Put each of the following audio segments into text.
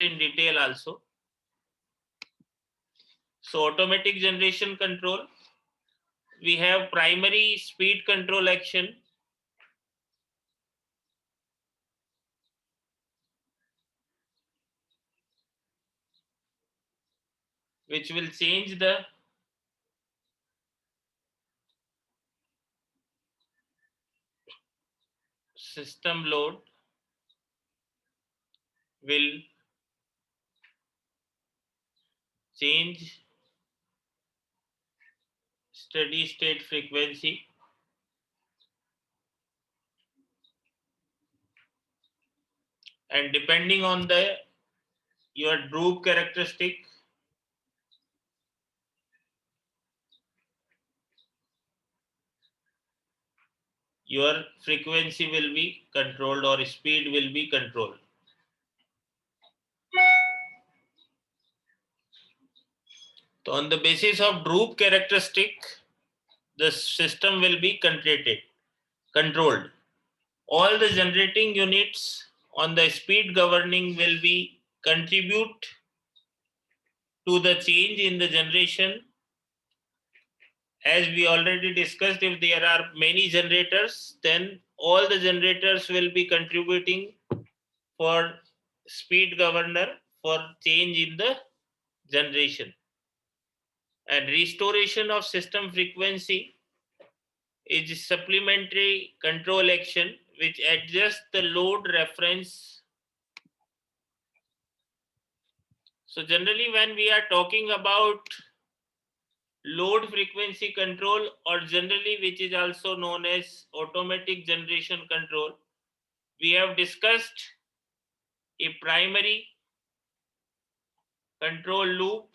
in detail also. So automatic generation control, we have primary speed control action, which will change the system load, will change steady state frequency, and depending on the your droop characteristic, your frequency will be controlled or speed will be controlled. So on the basis of droop characteristic, the system will be controlled. All the generating units on the speed governing will be contribute to the change in the generation. As we already discussed, if there are many generators, then all the generators will be contributing for speed governor for change in the generation. And restoration of system frequency is supplementary control action which adjusts the load reference. So generally when we are talking about load frequency control, or generally which is also known as automatic generation control, we have discussed a primary control loop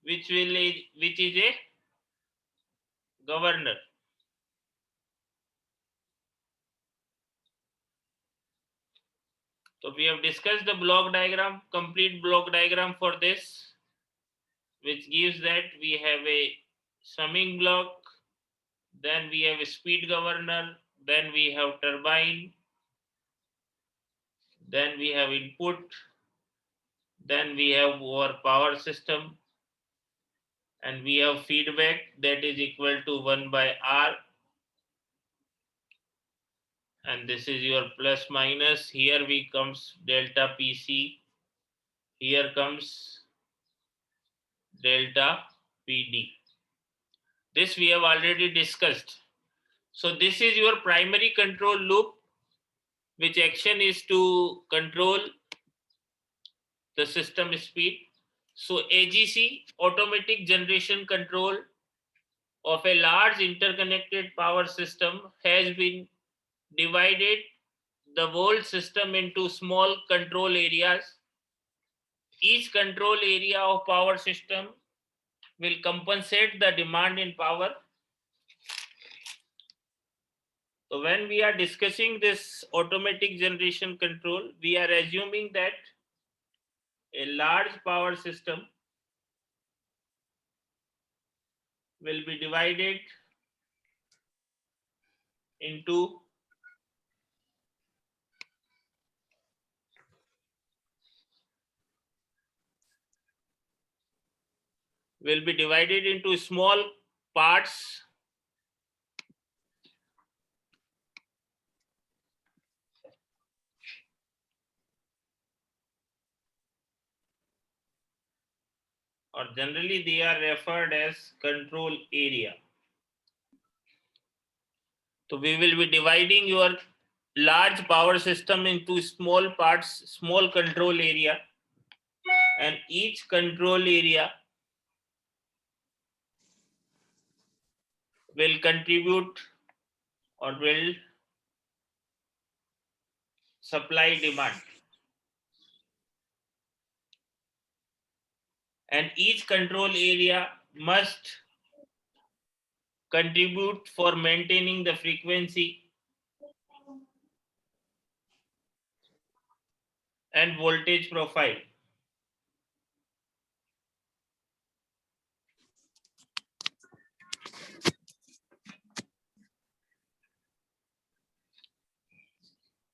which is a governor. So we have discussed the block diagram, complete block diagram for this, which gives that we have a summing block, then we have a speed governor, then we have turbine, then we have input, then we have our power system, and we have feedback that is equal to 1 by R, and this is your plus minus. Here we comes delta PC, here comes delta PD. This we have already discussed. So this is your primary control loop, which action is to control the system speed. So AGC, automatic generation control of a large interconnected power system, has been divided the whole system into small control areas. Each control area of power system will compensate the demand in power. So when we are discussing this automatic generation control, we are assuming that a large power system will be divided into small parts, or generally they are referred as control area. So we will be dividing your large power system into small parts, small control area, and each control area will contribute or will supply demand. And each control area must contribute for maintaining the frequency and voltage profile.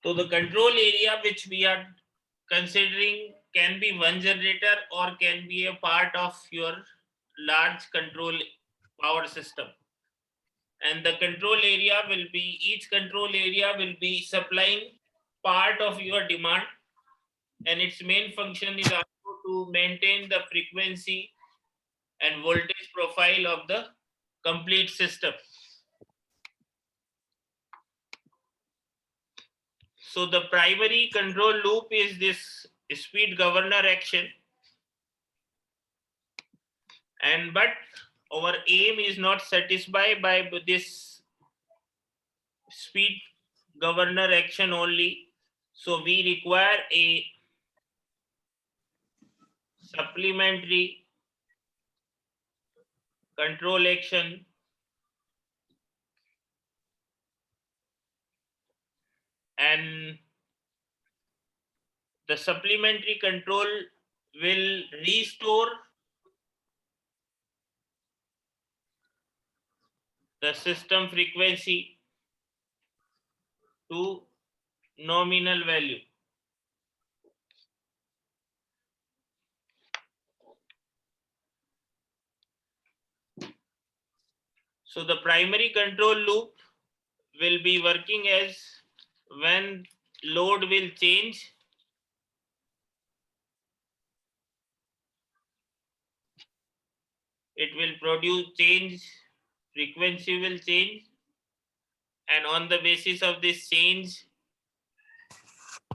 So the control area which we are considering can be one generator or can be a part of your large control power system. And the control area will be, each control area will be supplying part of your demand, and its main function is also to maintain the frequency and voltage profile of the complete system. So the primary control loop is this speed governor action, and but our aim is not satisfied by this speed governor action only. So we require a supplementary control action, and the supplementary control will restore the system frequency to nominal value. So the primary control loop will be working as when load will change, it will produce change, frequency will change, and on the basis of this change,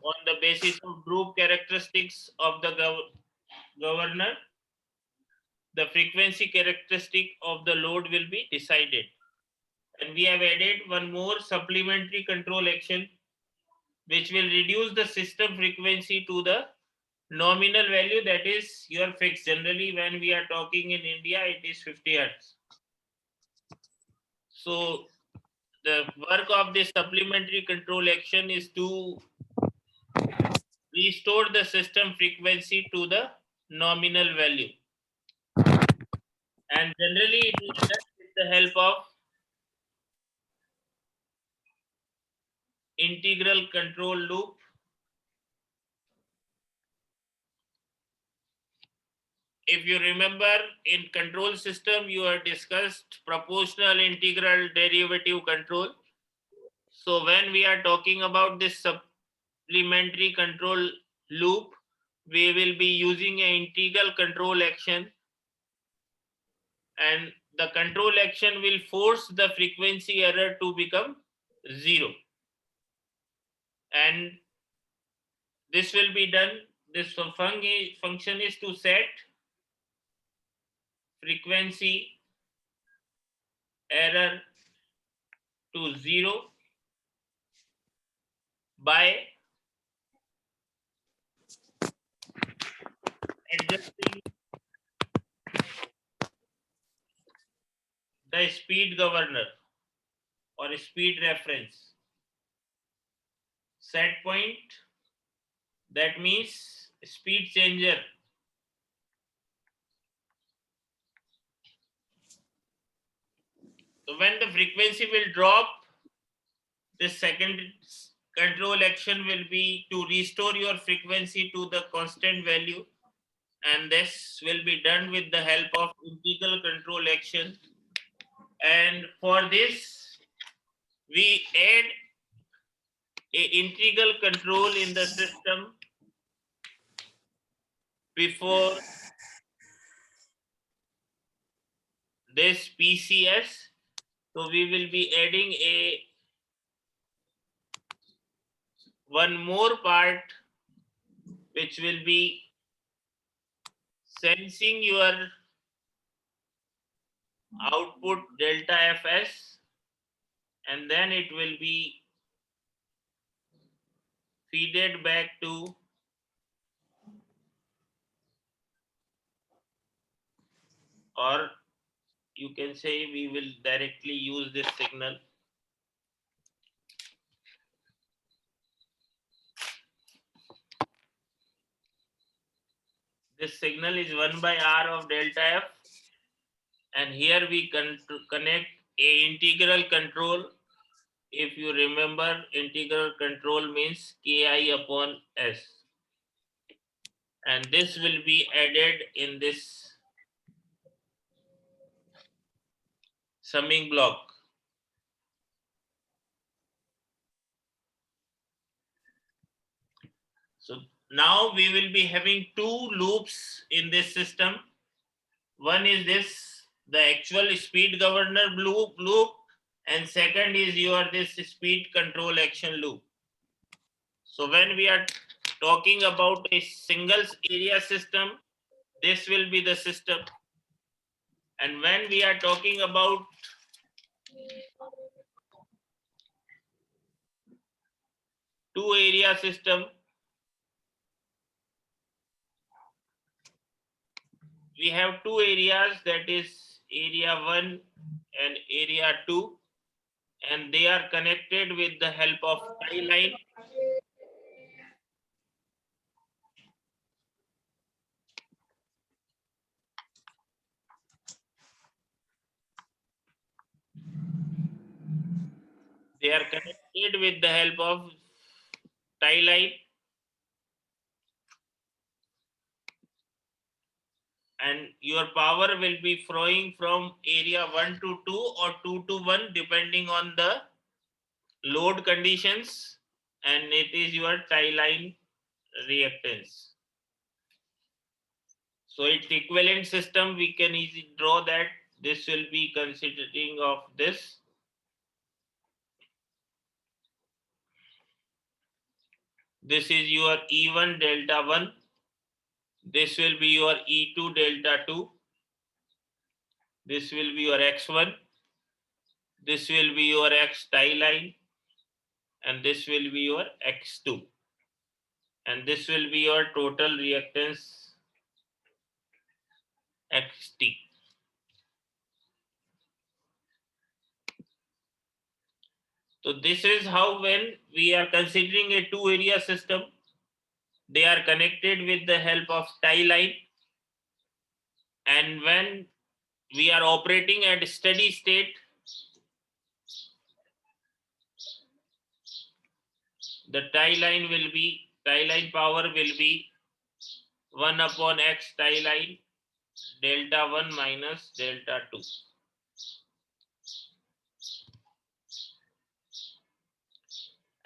on the basis of group characteristics of the governor, the frequency characteristic of the load will be decided. And we have added one more supplementary control action which will reduce the system frequency to the nominal value, that is your fixed. Generally when we are talking in India, it is 50 hertz. So the work of this supplementary control action is to restore the system frequency to the nominal value, and generally it is done with the help of integral control loop. If you remember, in control system you have discussed proportional integral derivative control. So when we are talking about this supplementary control loop, we will be using an integral control action, and the control action will force the frequency error to become 0. And this will be done, this function is to set frequency error to 0 by adjusting the speed governor or speed reference set point, that means speed changer. So when the frequency will drop, this second control action will be to restore your frequency to the constant value, and this will be done with the help of integral control action. And for this we add a integral control in the system before this PCS. So we will be adding a one more part which will be sensing your output delta Fs, and then it will be feeded back to or you can say we will directly use this signal. This signal is 1 by R of delta F, and here we connect a integral control if you remember, integral control means Ki upon S. And this will be added in this summing block. So now we will be having two loops in this system. One is this, the actual speed governor loop, and second is your this speed control action loop. So when we are talking about a single area system, this will be the system. And when we are talking about two area system, we have two areas, that is area 1 and area 2, and they are connected with the help of tie line. They are connected with the help of tie line, and your power will be flowing from area 1 to 2 or 2 to 1 depending on the load conditions, and it is your tie line reactance. So its equivalent system, we can easily draw that. This will be considering of this. This is your E1 delta 1. This will be your E2 delta 2. This will be your X1. This will be your X tie line. And this will be your X2. And this will be your total reactance XT. So this is how, when we are considering a two area system, they are connected with the help of tie line. And when we are operating at steady state, the tie line power will be 1 upon X tie line delta 1 minus delta 2.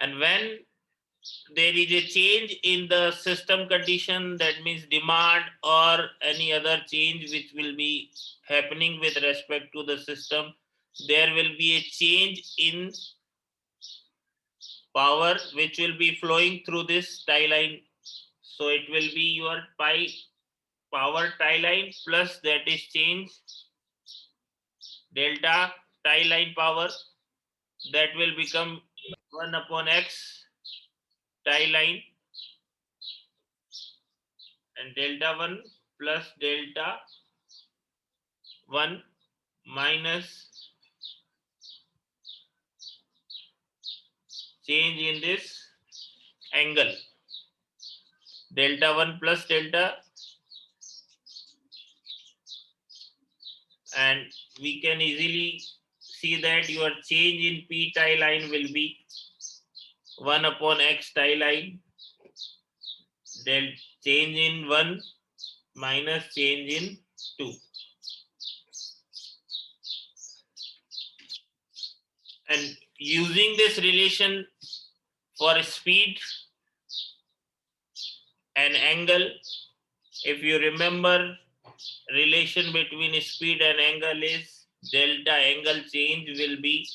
And when there is a change in the system condition, that means demand or any other change which will be happening with respect to the system, there will be a change in power which will be flowing through this tie line. So it will be your power tie line plus that is change delta tie line power, that will become 1 upon X tie line and delta 1 plus delta 1 minus change in this angle, delta 1 plus delta, and we can easily see that your change in P tie line will be 1 upon X tie line del change in 1 minus change in 2. And using this relation for speed and angle, if you remember, relation between speed and angle is delta angle change will be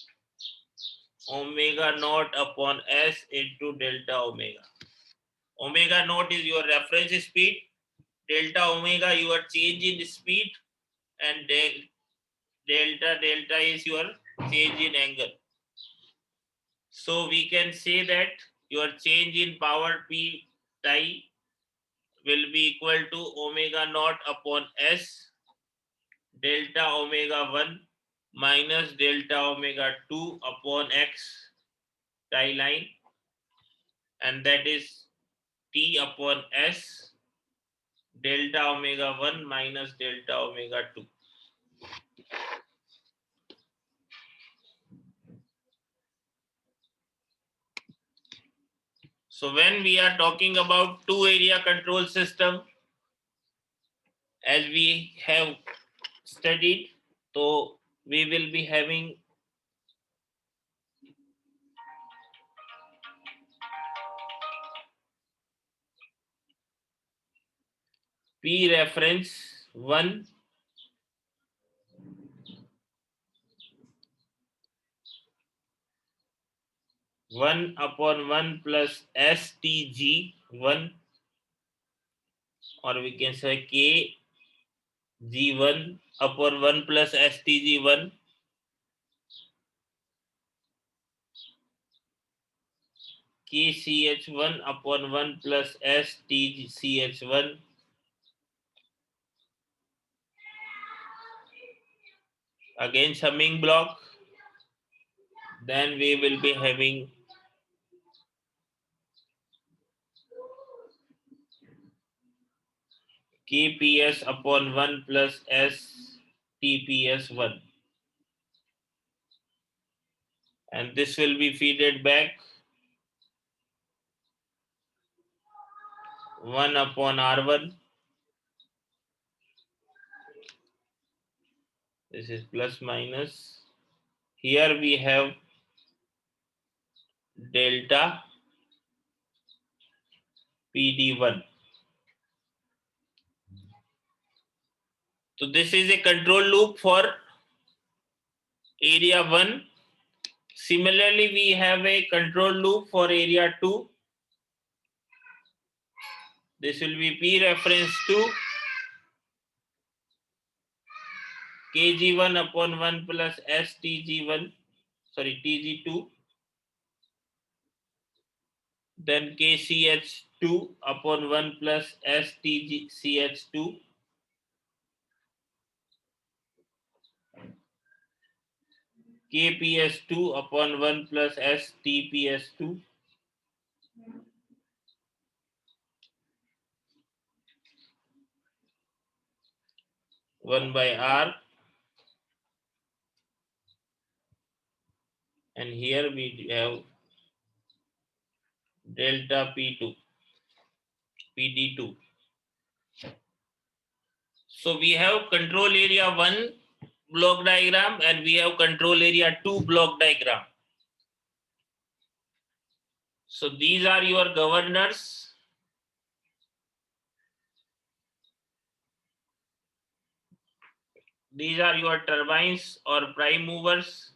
omega naught upon S into delta omega. Omega naught is your reference speed, delta omega your change in speed, and delta is your change in angle. So we can say that your change in power P tie will be equal to omega naught upon S delta omega 1 minus delta omega 2 upon X tie line, and that is T upon S delta omega 1 minus delta omega 2. So when we are talking about two area control system, as we have studied, so we will be having P reference 1 1/1 plus STG 1, or we can say KG1 upon 1 plus STG1, KCH1 upon 1 plus STCH1, again summing block. Then we will be having KPS upon 1 plus STPS1, and this will be feeded back 1 upon R1. This is plus minus. Here we have delta PD1. So this is a control loop for area 1. Similarly, we have a control loop for area 2. This will be P reference 2, KG1 upon 1 plus STG1, sorry, TG2. Then KCH2 upon 1 plus STGCH2. KPS2 upon 1 plus STPS2. One by R, and here we have delta P2, PD2. So we have control area 1 block diagram and we have control area 2 block diagram. So these are your governors. These are your turbines or prime movers.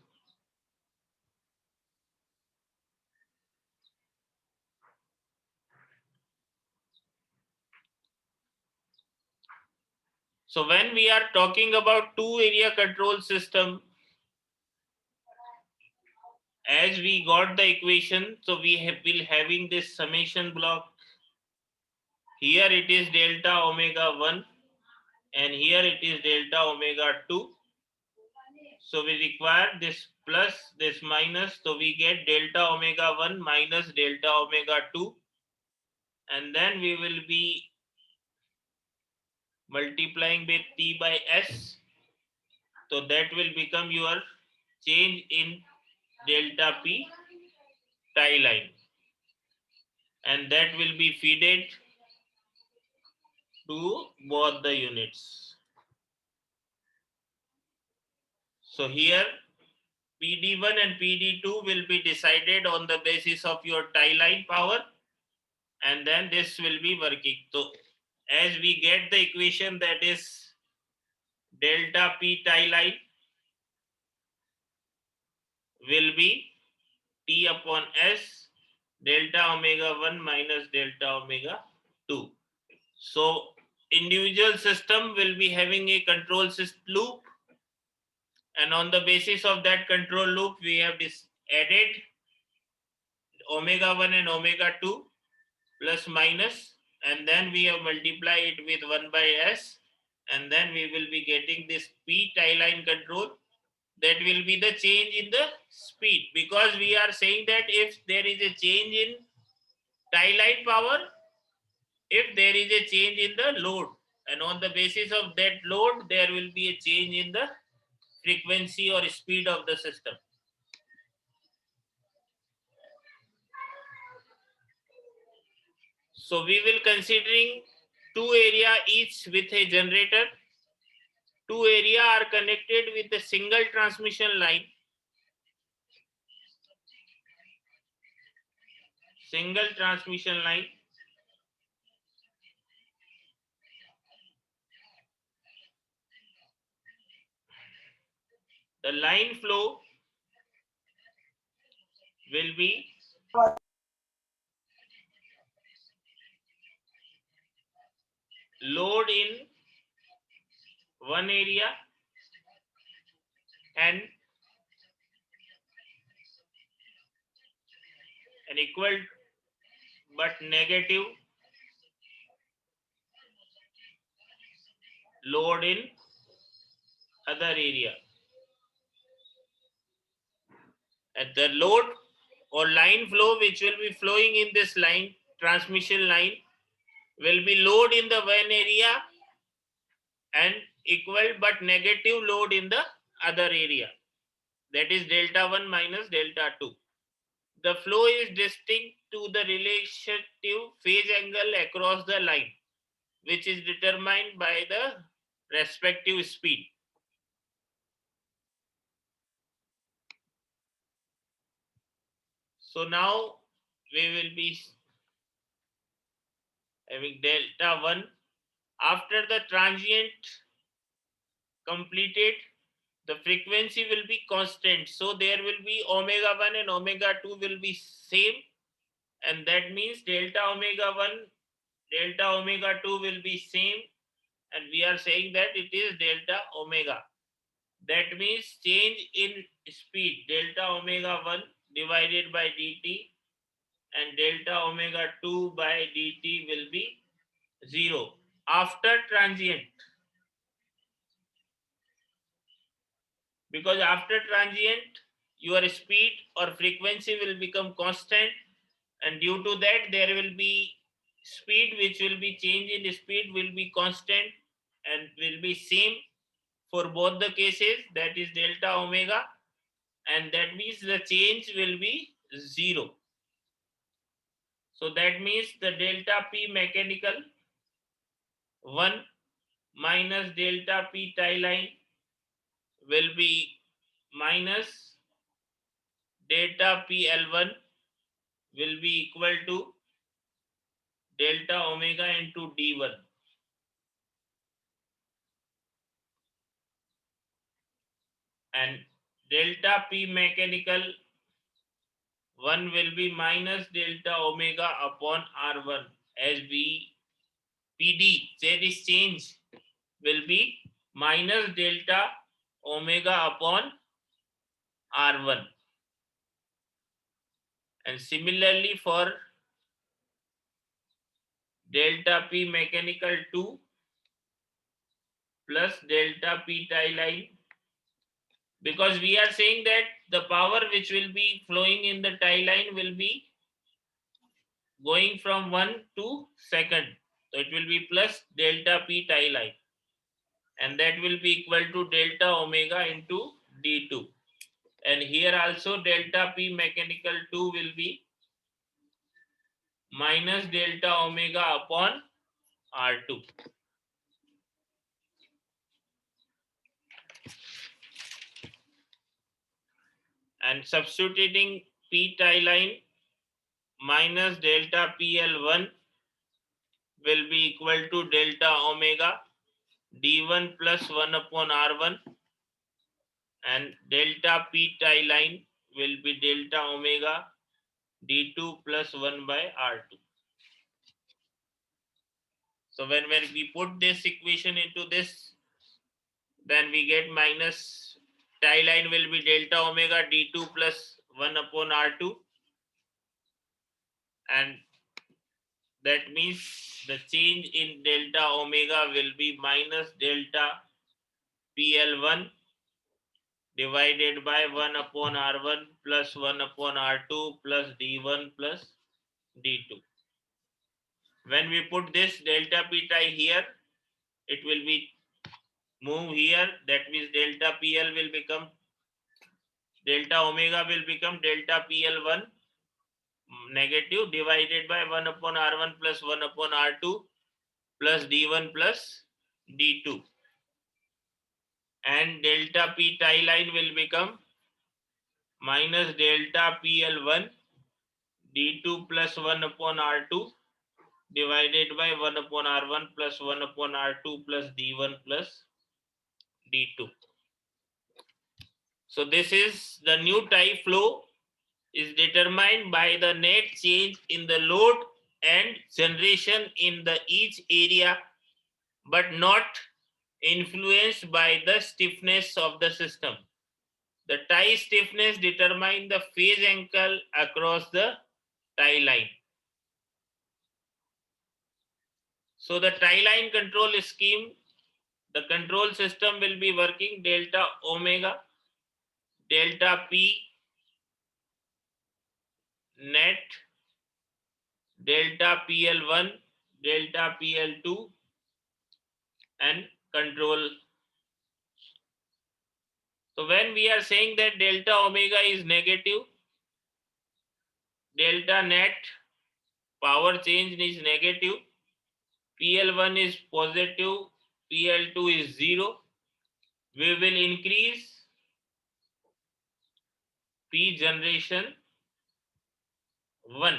So when we are talking about two area control system, as we got the equation, so we will having this summation block. Here it is delta omega 1 and here it is delta omega 2. So we require this plus, this minus, so we get delta omega 1 minus delta omega 2, and then we will be multiplying with T by S. So that will become your change in delta P tie line, and that will be fed to both the units. So here PD1 and PD2 will be decided on the basis of your tie line power, and then this will be working. So as we get the equation, that is delta P tie line will be T upon S delta omega 1 minus delta omega 2. So individual system will be having a control system loop, and on the basis of that control loop we have added omega 1 and omega 2 plus minus, and then we have multiplied it with 1 by S, and then we will be getting this P tie line control. That will be the change in the speed, because we are saying that if there is a change in tie line power, if there is a change in the load, and on the basis of that load there will be a change in the frequency or speed of the system. So we will considering two area each with a generator. Two area are connected with a single transmission line. Single transmission line. The line flow will be load in one area and an equal but negative load in other area. And the load or line flow which will be flowing in this line, transmission line, will be load in the one area and equal but negative load in the other area. That is delta 1 minus delta 2. The flow is distinct to the relative phase angle across the line, which is determined by the respective speed. So now we will be having delta 1 after the transient completed. The frequency will be constant, so there will be omega 1 and omega 2 will be same, and that means delta omega 1 delta omega 2 will be same, and we are saying that it is delta omega. That means change in speed delta omega 1 divided by dt and delta omega 2 by dt will be 0 after transient. Because after transient your speed or frequency will become constant, and due to that there will be speed which will be change in speed will be constant and will be same for both the cases, that is delta omega, and that means the change will be 0. So that means the delta P mechanical 1 minus delta P tie line will be minus delta PL1 will be equal to delta omega into D1. And delta P mechanical 1 will be minus delta omega upon R1 as we PD, there is change, will be minus delta omega upon R1. And similarly for delta P mechanical 2 plus delta P tie line, because we are saying that the power which will be flowing in the tie line will be going from 1 to second. So it will be plus delta P tie line, and that will be equal to delta omega into D2. And here also delta P mechanical 2 will be minus delta omega upon R2. And substituting P tie line minus delta PL1 will be equal to delta omega D1 plus 1 upon R1, and delta P tie line will be delta omega D2 plus 1 by R2. So when we put this equation into this, then we get minus tie line will be delta omega D2 plus 1 upon R2, and that means the change in delta omega will be minus delta PL1 divided by 1 upon R1 plus 1 upon R2 plus D1 plus D2. When we put this delta P tie here, it will be move here. That means delta PL will become delta omega will become delta PL1 negative, divided by 1 upon R1 plus 1 upon R2 plus D1 plus D2. And delta P tie line will become minus delta PL1 D2 plus 1 upon R2 divided by 1 upon R1 plus 1 upon R2 plus D1 plus D2. So this is the new tie flow is determined by the net change in the load and generation in the each area, but not influenced by the stiffness of the system. The tie stiffness determines the phase angle across the tie line. So the tie line control scheme, the control system will be working delta omega, delta P net, delta PL1, delta PL2 and control. So when we are saying that delta omega is negative, delta net power change is negative, PL1 is positive, PL2 is 0, we will increase P generation 1.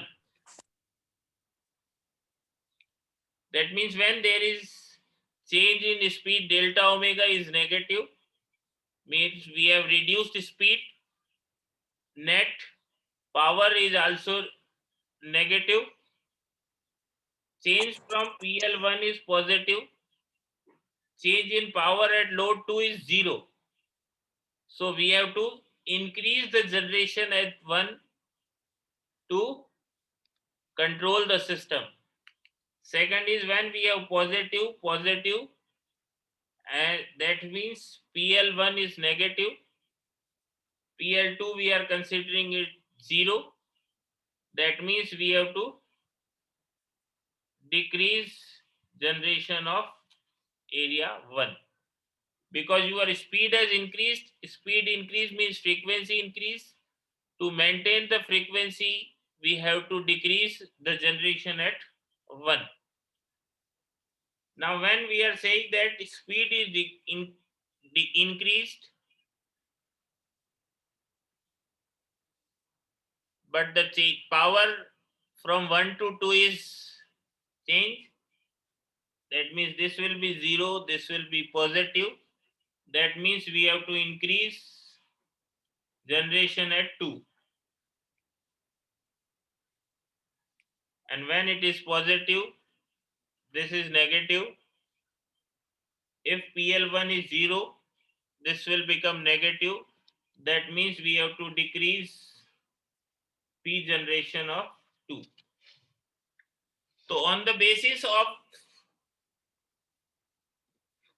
That means when there is change in speed, delta omega is negative, means we have reduced speed, net power is also negative, change from PL1 is positive, change in power at load 2 is 0. So we have to increase the generation at 1 to control the system. Second is when we have positive, and that means PL1 is negative, PL2 we are considering it 0. That means we have to decrease generation of area 1. Because your speed has increased, speed increase means frequency increase. To maintain the frequency, we have to decrease the generation at 1. Now when we are saying that speed is increased, but the power from 1 to 2 is changed, that means this will be 0, this will be positive. That means we have to increase generation at 2. And when it is positive, this is negative. If PL1 is 0, this will become negative. That means we have to decrease P generation of 2. So on the basis of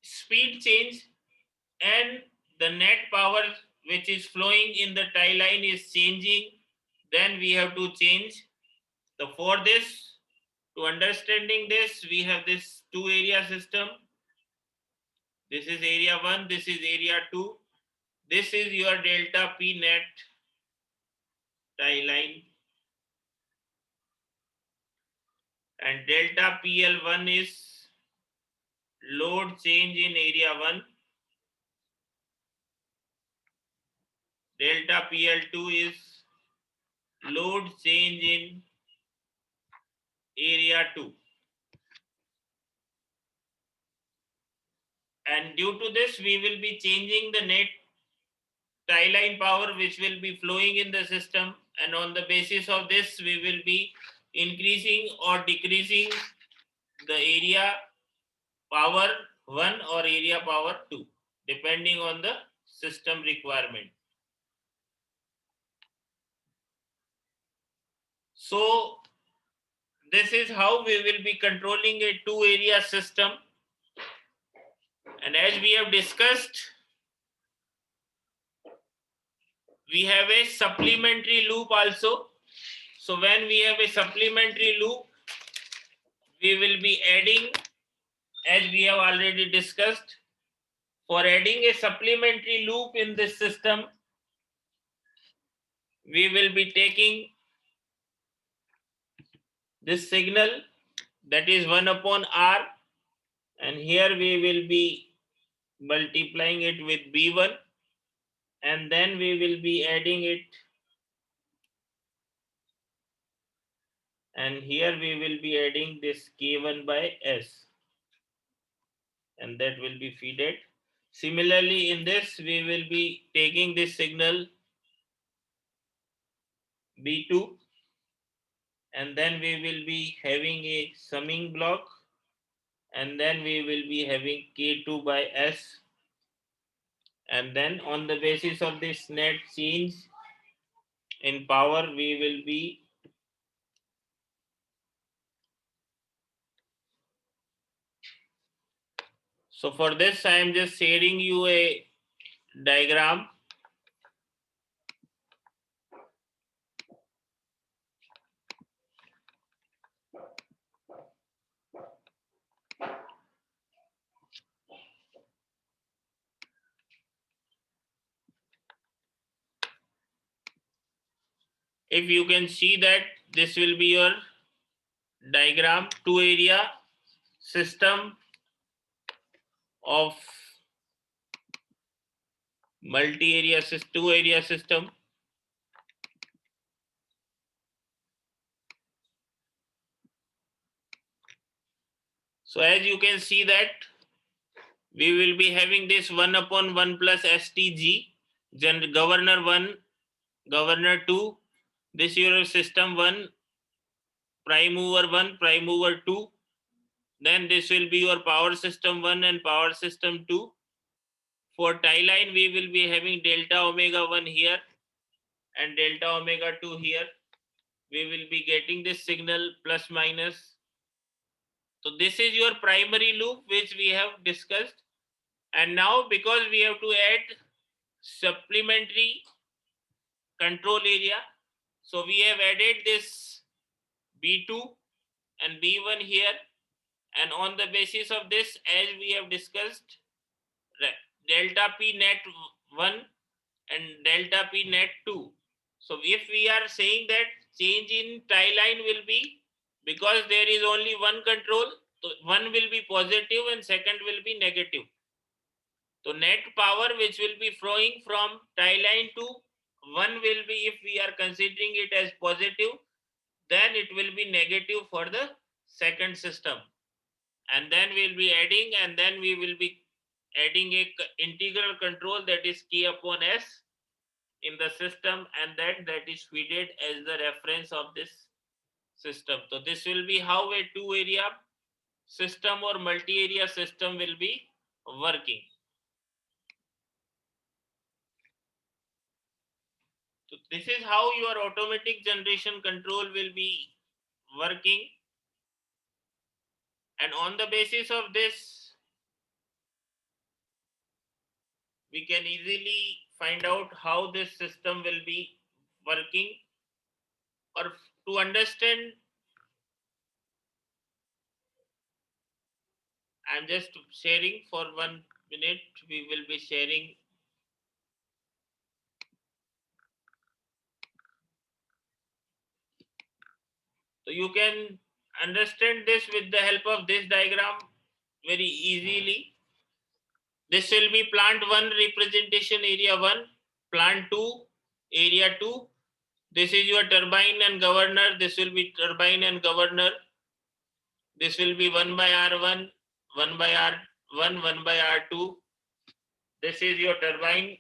speed change and the net power which is flowing in the tie line is changing, then we have to change. So for this, to understanding this, we have this two area system. This is area 1, this is area 2. This is your delta P net tie line. And delta PL1 is load change in area 1. Delta PL2 is load change in area 2. And due to this, we will be changing the net tie line power which will be flowing in the system. And on the basis of this, we will be increasing or decreasing the area power 1 or area power 2, depending on the system requirement. So this is how we will be controlling a two area system. And as we have discussed, we have a supplementary loop also. So when we have a supplementary loop, we will be adding, as we have already discussed, for adding a supplementary loop in this system, we will be taking this signal, that is 1 upon R, and here we will be multiplying it with B1, and then we will be adding it, and here we will be adding this K1 by S, and that will be feeded. Similarly, in this we will be taking this signal B2, and then we will be having a summing block, and then we will be having K2 by S, and then on the basis of this net change in power we will be so for this I am just sharing you a diagram. If you can see that this will be your diagram, two area system of multi-area system, two area system. So as you can see that we will be having this 1 upon 1 plus STG, governor 1, governor 2, this your system 1, prime mover 1, prime mover 2. Then this will be your power system 1 and power system 2. For tie line, we will be having delta omega 1 here and delta omega 2 here. We will be getting this signal plus minus. So this is your primary loop which we have discussed. And now because we have to add supplementary control area, so we have added this B2 and B1 here, and on the basis of this, as we have discussed, delta P net 1 and delta P net 2. So if we are saying that change in tie line will be, because there is only one control, so one will be positive and second will be negative. So net power which will be flowing from tie line to one will be, if we are considering it as positive, then it will be negative for the second system. And then we'll be adding, and then we will be adding a integral control, that is K upon S in the system, and that is feeded as the reference of this system. So this will be how a two area system or multi area system will be working. So this is how your automatic generation control will be working, and on the basis of this we can easily find out how this system will be working. Or to understand, I'm just sharing for 1 minute, we will be sharing. So you can understand this with the help of this diagram very easily. This will be plant 1 representation area 1, plant 2 area 2. This is your turbine and governor. This will be turbine and governor. This will be 1 by R1, 1 by R1, 1 by R2. This is your turbine,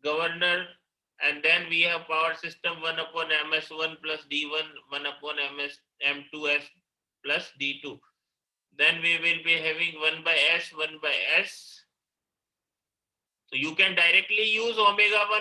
governor, and then we have power system 1 upon MS1 plus D1, 1 upon M2S plus D2. Then we will be having 1 by S, 1 by S. So you can directly use omega 1